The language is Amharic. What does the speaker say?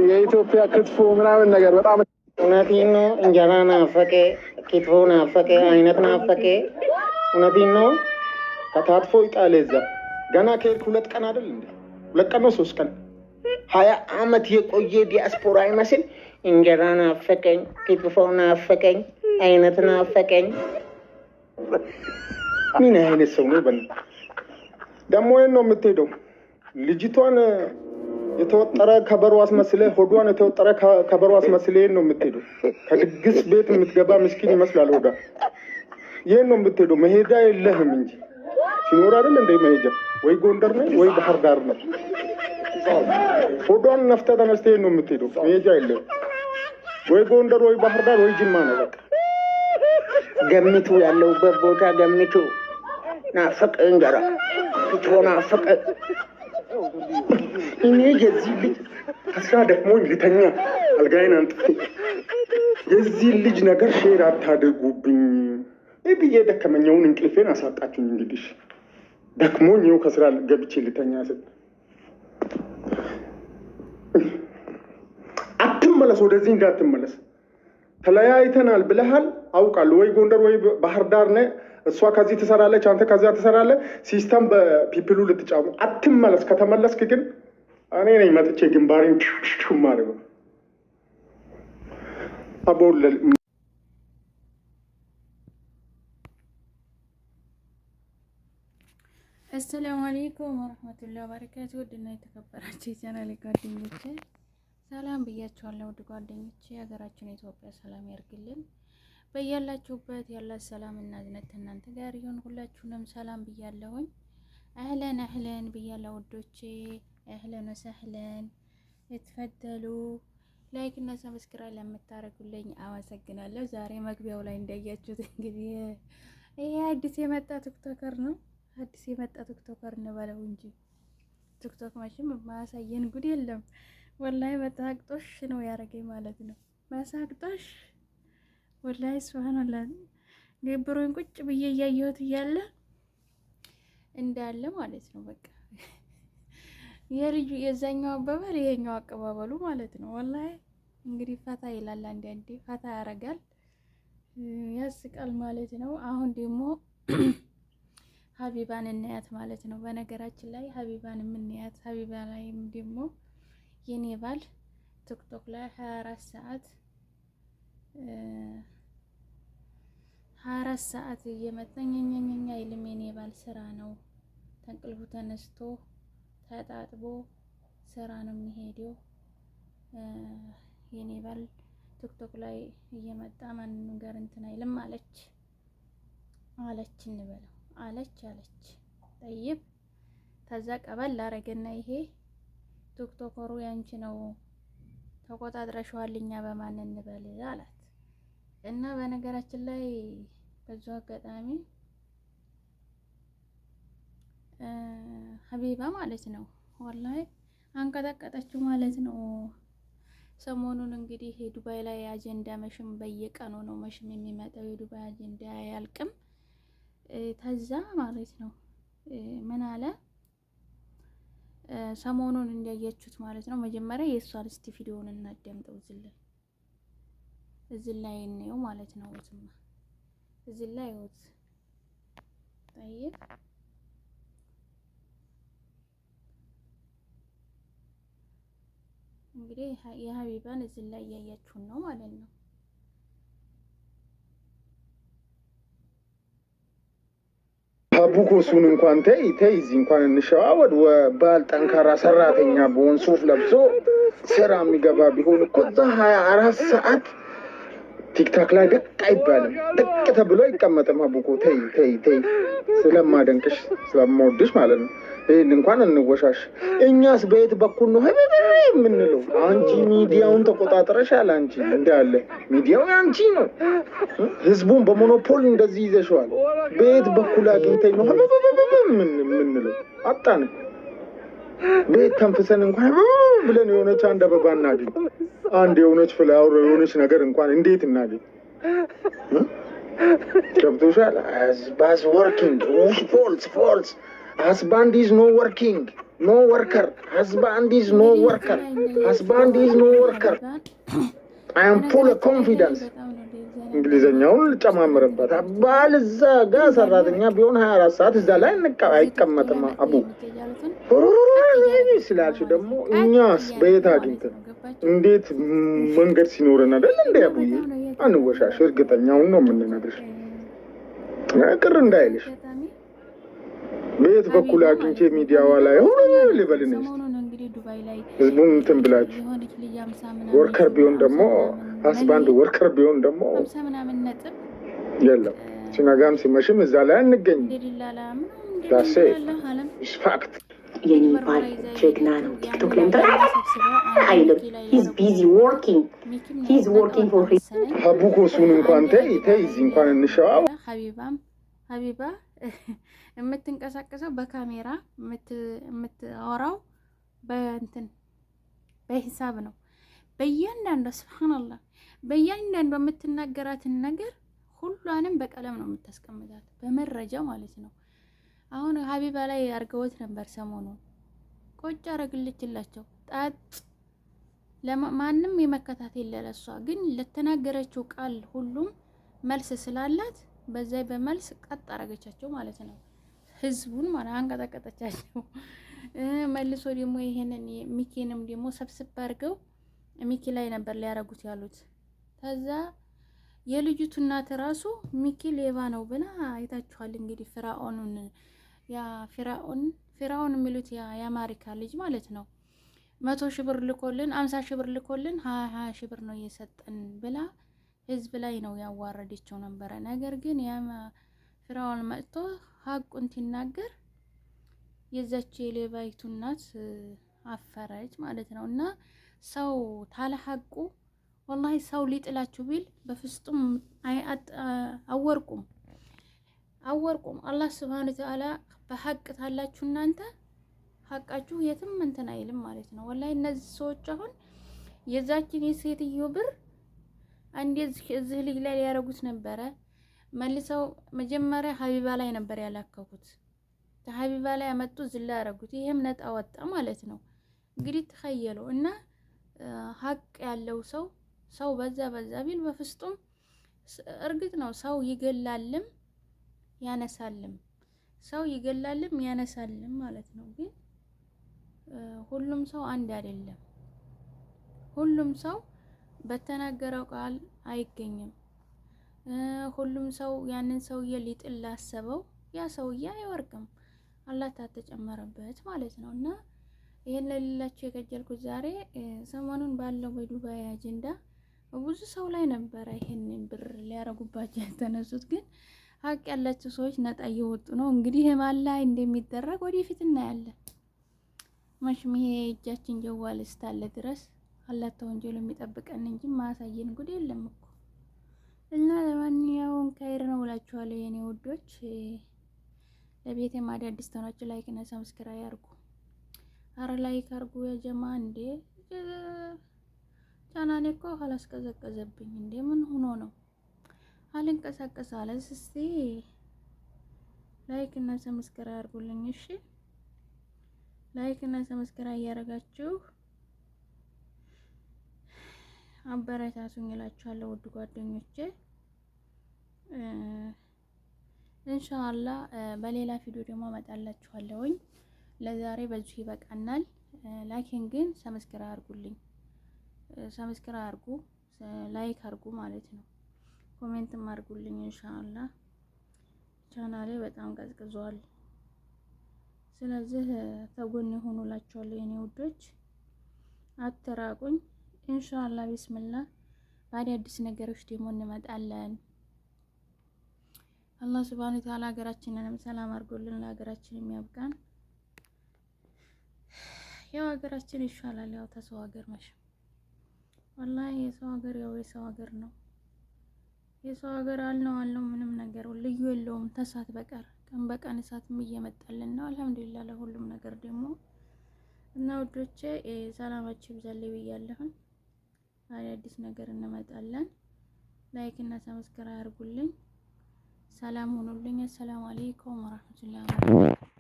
የኢትዮጵያ ክትፎ ምናምን ነገር በጣም እውነቴን ነው። እንጀራ ናፈቀ፣ ክትፎ ናፈቀ፣ አይነት ናፈቀ። እውነቴን ነው። ከታትፎ ይጣል እዛ ገና ከሄድክ 2 ቀን አይደል እንዴ? 2 ቀን ነው 3 ቀን 20 ዓመት የቆየ ዲያስፖራ አይመስል እንጀራ ናፈቀኝ፣ ክትፎ ናፈቀኝ፣ አይነት ናፈቀኝ። ምን አይነት ሰው ነው? በል ደግሞ ይሄን ነው የምትሄደው። ልጅቷን የተወጠረ ከበሮ አስመስለህ ሆዷን የተወጠረ ከበሮ አስመስለህ ይሄን ነው የምትሄደው። ከድግስ ቤት የምትገባ ምስኪን ይመስላል ሆዷ። ይሄን ነው የምትሄደው። መሄጃ የለህም እንጂ ሲኖር አይደል እንደ መሄጃ ወይ ጎንደር ነው ወይ ባህር ዳር ነው። ሆዷን ነፍተህ ተነስተህ ይሄን ነው የምትሄደው። መሄጃ የለህም ወይ ጎንደር ወይ ባህር ዳር ወይ ጅማ ነው። በቃ ገምቱ፣ ያለውበት ቦታ ገምቱ። ናፈቀ እንጀራ ክትፎ ናፈቀ። እኔ የዚህ ልጅ ከስራ ደክሞኝ ልተኛ አልጋዬን አንጥፌ የዚህ ልጅ ነገር ሼር አታድርጉብኝ ብዬ ደከመኛውን እንቅልፌን አሳጣችሁኝ። እንግዲህ ደክሞኝ ይኸው ከስራ ገብቼ ልተኛ ስል አትመለስ፣ ወደዚህ እንዳትመለስ። ተለያይተናል ብለሃል አውቃለሁ። ወይ ጎንደር ወይ ባህር ዳር ነህ። እሷ ከዚህ ትሰራለች፣ አንተ ከዚያ ትሰራለህ። ሲስተም በፒፕሉ ልትጫሙ። አትመለስ። ከተመለስክ ግን እኔ ነኝ መጥቼ ግንባሬን ማድረገው። አቦለል አሰላሙ አለይኩም ወራህመቱላሂ ወበረካቱ። ውድና የተከበራችሁ የቻናሌ ጓደኞቼ ሰላም ብያችኋለሁ። ውድ ጓደኞቼ ሀገራችን ኢትዮጵያ ሰላም ያርግልን። በያላችሁበት ያለ ሰላም እና እዝነት እናንተ ጋር ይሁን። ሁላችሁንም ሰላም ብያለሁኝ። አህለን አህለን ብያለሁ ውዶቼ። አህለን ወሰህለን የተፈደሉ ላይክ እና ሰብስክራይብ ለምታደርጉልኝ አመሰግናለሁ። ዛሬ መግቢያው ላይ እንዳያችሁት እንግዲህ ይሄ አዲስ የመጣ ቲክቶከር ነው። አዲስ የመጣ ቲክቶከር እንበለው እንጂ ቲክቶክ መቼም ማሳየን ጉድ የለም። ወላሂ መሳቅጦሽ ነው ያደረገኝ ማለት ነው። መሳቅጦሽ ወላሂ ሱብሃንአላህ ግብሩን ቁጭ ብዬ እያየሁት እያለ እንዳለ ማለት ነው። በቃ የልጁ የዛኛው አባባል ይሄኛው አቀባበሉ ማለት ነው። ወላሂ እንግዲህ ፈታ ይላል፣ አንዳንዴ ፈታ ያደርጋል፣ ያስቃል ማለት ነው። አሁን ደግሞ ሀቢባን እናያት ማለት ነው። በነገራችን ላይ ሀቢባን የምናያት ሀቢባ ላይም ደግሞ የኔ ባል ቲክቶክ ላይ 24 ሰዓት እየመጣኝኝኝኛ ይልም የኔ ባል ስራ ነው። ተንቅልፉ ተነስቶ ተጣጥቦ ስራ ነው የሚሄደው። የኔ ባል ቲክቶክ ላይ እየመጣ ማንንም ጋር እንትን አይልም አለች እንበለው አለች ጠይብ ተዛ ቀበል ላረገና ይሄ ቲክቶከሩ ያንቺ ነው ተቆጣጥረሽዋል፣ እኛ በማን እንበል አላት። እና በነገራችን ላይ በዛው አጋጣሚ ሀቢባ ማለት ነው ወላሂ አንቀጠቀጠችው ማለት ነው። ሰሞኑን እንግዲህ ዱባይ ላይ አጀንዳ መሽም በየቀኑ ነው መሽም የሚመጣው የዱባይ አጀንዳ አያልቅም። ተዛ ማለት ነው ምን አለ ሰሞኑን እንዳያችሁት ማለት ነው። መጀመሪያ የእሷን እስቲ ቪዲዮውን እናዳምጠው። እዚህ ላይ ነው ማለት ነው። እዚህ ላይ ወጥ ጠይቅ እንግዲህ የሀቢባን እዚህ ላይ እያያችሁን ነው ማለት ነው። ቡኮሱን እንኳን ተይ እዚህ እንኳን እንሸዋወድ። ባል ጠንካራ ሰራተኛ በሆን ሱፍ ለብሶ ስራ የሚገባ ቢሆን እኮ እዛ 24 ሰዓት ቲክታክ ላይ ደቅ አይባልም። ደቅ ተብሎ አይቀመጥም። አቡኮ ተይ ስለማደንቅሽ ስለማወድሽ ማለት ነው። ይሄን እንኳን እንወሻሽ። እኛስ በየት በኩል ነው የምንለው? አንቺ ሚዲያውን ተቆጣጥረሻል። አንቺ እንዳለ ሚዲያው አንቺ ነው። ህዝቡን በሞኖፖል እንደዚህ ይዘሽዋል። በየት በኩል አግኝተኝ ነው የምንለው? አጣን። ቤት ተንፍሰን እንኳን ብለን የሆነች አንድ አበባ እናገኝ፣ አንድ የሆነች ፍላወር የሆነች ነገር እንኳን እንዴት እናገኝ? ገብቶሻል? husband is not working. ኖ ወርከር husband is no worker husband is no worker I am full of confidence እንግሊዘኛውን ጨማምርበት ባል እዛ ጋር ሰራተኛ ቢሆን 24 ሰዓት እዛ ላይ አይቀመጥም አቡ ስላልሽ ደግሞ እኛስ በየት አግኝተን እንዴት መንገድ ሲኖረን አይደል እንደ አቡዬ አንወሻሽ እርግጠኛውን ነው የምንነግርሽ ቅር እንዳይልሽ በየት በኩል አግኝቼ ሚዲያዋ ላይ ሆነ ልበልንሽ ህዝቡን እንትን ብላችሁ ወርከር ቢሆን ደግሞ husband ወርከር ቢሆን ደግሞ የለም ሲነጋም ሲመሽም እዛ ላይ አንገኝ ዳሴ ፋክት የኔ ባል ጀግና ነው ቲክቶክ ላይ አይልም he's busy working for his ሀቡኮሱን እንኳን ተይ እዚህ እንኳን እንሻው ሀቢባ የምትንቀሳቀሰው በካሜራ የምታወራው በሂሳብ ነው። በእያንዳንዱ ሱብሃንአላህ በእያንዳንዱ የምትናገራትን ነገር ሁሉንም በቀለም ነው የምታስቀምጣት በመረጃ ማለት ነው። አሁን ሀቢባ ላይ አርገውት ነበር ሰሞኑን ቆጭ አረግልችላቸው ጣጥ ለማንም የመከታተል ለለሷ ግን ለተናገረችው ቃል ሁሉም መልስ ስላላት በዛይ በመልስ ቀጥ አረገቻቸው ማለት ነው። ህዝቡን ማለት አንቀጠቀጠቻቸው። መልሶ ደግሞ ይሄንን ሚኪንም ደግሞ ሰብስብ አድርገው ሚኪ ላይ ነበር ሊያረጉት ያሉት። ከዛ የልጅቱ እናት ራሱ ሚኪ ሌባ ነው ብላ አይታችኋል እንግዲህ ፍራኦን የሚሉት የአሜሪካ ልጅ ማለት ነው 100,000 ብር ልኮልን 50,000 ብር ልኮልን 20,000 ብር ነው እየሰጠን ብላ ህዝብ ላይ ነው ያዋረደችው ነበረ። ነገር ግን ፍራኦን መጥቶ ሀቁን ሲናገር የዛች የሌባይቱ እናት አፈረች ማለት ነው። እና ሰው ታለ ሀቁ ወላሂ ሰው ሊጥላችሁ ቢል በፍጹም አወርቁም አላህ Subhanahu Wa Ta'ala በሐቅ ታላችሁ እናንተ ሐቃችሁ የትም እንትን አይልም ማለት ነው። ወላሂ እነዚህ ሰዎች አሁን የዛችን የሴትዮ ብር እዚህ ልጅ ላይ ያረጉት ነበረ። መልሰው መጀመሪያ ሀቢባ ላይ ነበር ያላከኩት። ሀቢባ ላይ አመጡ ዝላ ያረጉት። ይሄም ነጣ ወጣ ማለት ነው። እንግዲህ ተኸየሉ እና ሐቅ ያለው ሰው በዛ ቢል በፍጹም እርግጥ ነው ሰው ይገላልም ያነሳልም ማለት ነው። ግን ሁሉም ሰው አንድ አይደለም። ሁሉም ሰው በተናገረው ቃል አይገኝም። ሁሉም ሰው ያንን ሰውዬ ሊጥል ላሰበው ያ ሰውዬ አይወርቅም አላህ ተጨመረበት ማለት ነው። እና ይሄን ለሌላችሁ የገጀልኩት ዛሬ ሰሞኑን ባለው በዱባይ አጀንዳ ብዙ ሰው ላይ ነበር ይሄንን ብር ሊያረጉባቸው የተነሱት። ግን ሀቅ ያላቸው ሰዎች ነጣ እየወጡ ነው። እንግዲህ ማን ላይ እንደሚደረግ ወደፊት እናያለን። ማሽም ይሄ እጃችን ጀዋል እስካለ ድረስ አላህ ተወንጀሉ የሚጠብቀን እንጂ ማሳየን ጉድ የለም እኮ። እና ለማንኛውም ካይር ነው እላችኋለሁ የኔ ውዶች። ለቤቴ አዲስ ተናችሁ ላይክ እና ሰብስክራይብ አድርጉ። አረ ላይክ አድርጉ ያ ጀማ እንዴ ቻናሌ እኮ አላስቀዘቀዘብኝ እንዴ ምን ሆኖ ነው አልንቀሳቀስ አለ። እስቲ ላይክ እና ሰብስክራይብ አድርጉልኝ እሺ። ላይክ እና ሰብስክራይብ ያደረጋችሁ አበረታቱኝ እላችኋለሁ ውድ ጓደኞቼ። ኢንሻአላህ በሌላ ቪዲዮ ደግሞ እመጣላችኋለሁኝ። ለዛሬ በዚህ ይበቃናል። ላኪን ግን ሰብስክራይብ አድርጉልኝ። ሰብስክራይብ አድርጉ፣ ላይክ አድርጉ ማለት ነው። ኮሜንትም አድርጉልኝ ኢንሻአላህ። ቻናሌ በጣም ቀዝቅዟል። ስለዚህ ተጎን ሆኑላችኋለሁ የኔ ውዶች። አትራቁኝ ኢንሻአላህ። ቢስሚላህ በአዲስ ነገሮች ደግሞ እንመጣለን። አላህ Subhanahu Wa Ta'ala ሀገራችንንም ሰላም አድርጎልን ለሀገራችን የሚያብቃን። ያው ሀገራችን ይሻላል ያው ተሰው ሀገር መሽ ወላሂ የሰው ሀገር ያው የሰው ሀገር ነው። የሰው ሀገር አልነው ምንም ነገር ልዩ የለውም ተሳት በቀር ቀን በቀን እሳትም እየመጣልን ነው። አልሐምዱሊላህ ለሁሉም ነገር ደግሞ እና ውዶቼ ሰላማችሁ ይብዛልኝ ብያለሁ። አዲስ ነገር እንመጣለን። ላይክ እና ሰብስክራይብ አድርጉልኝ። ሰላም ሁኑልኝ። ሰላም አለይኩም ወራህመቱላሂ ወበረካቱ።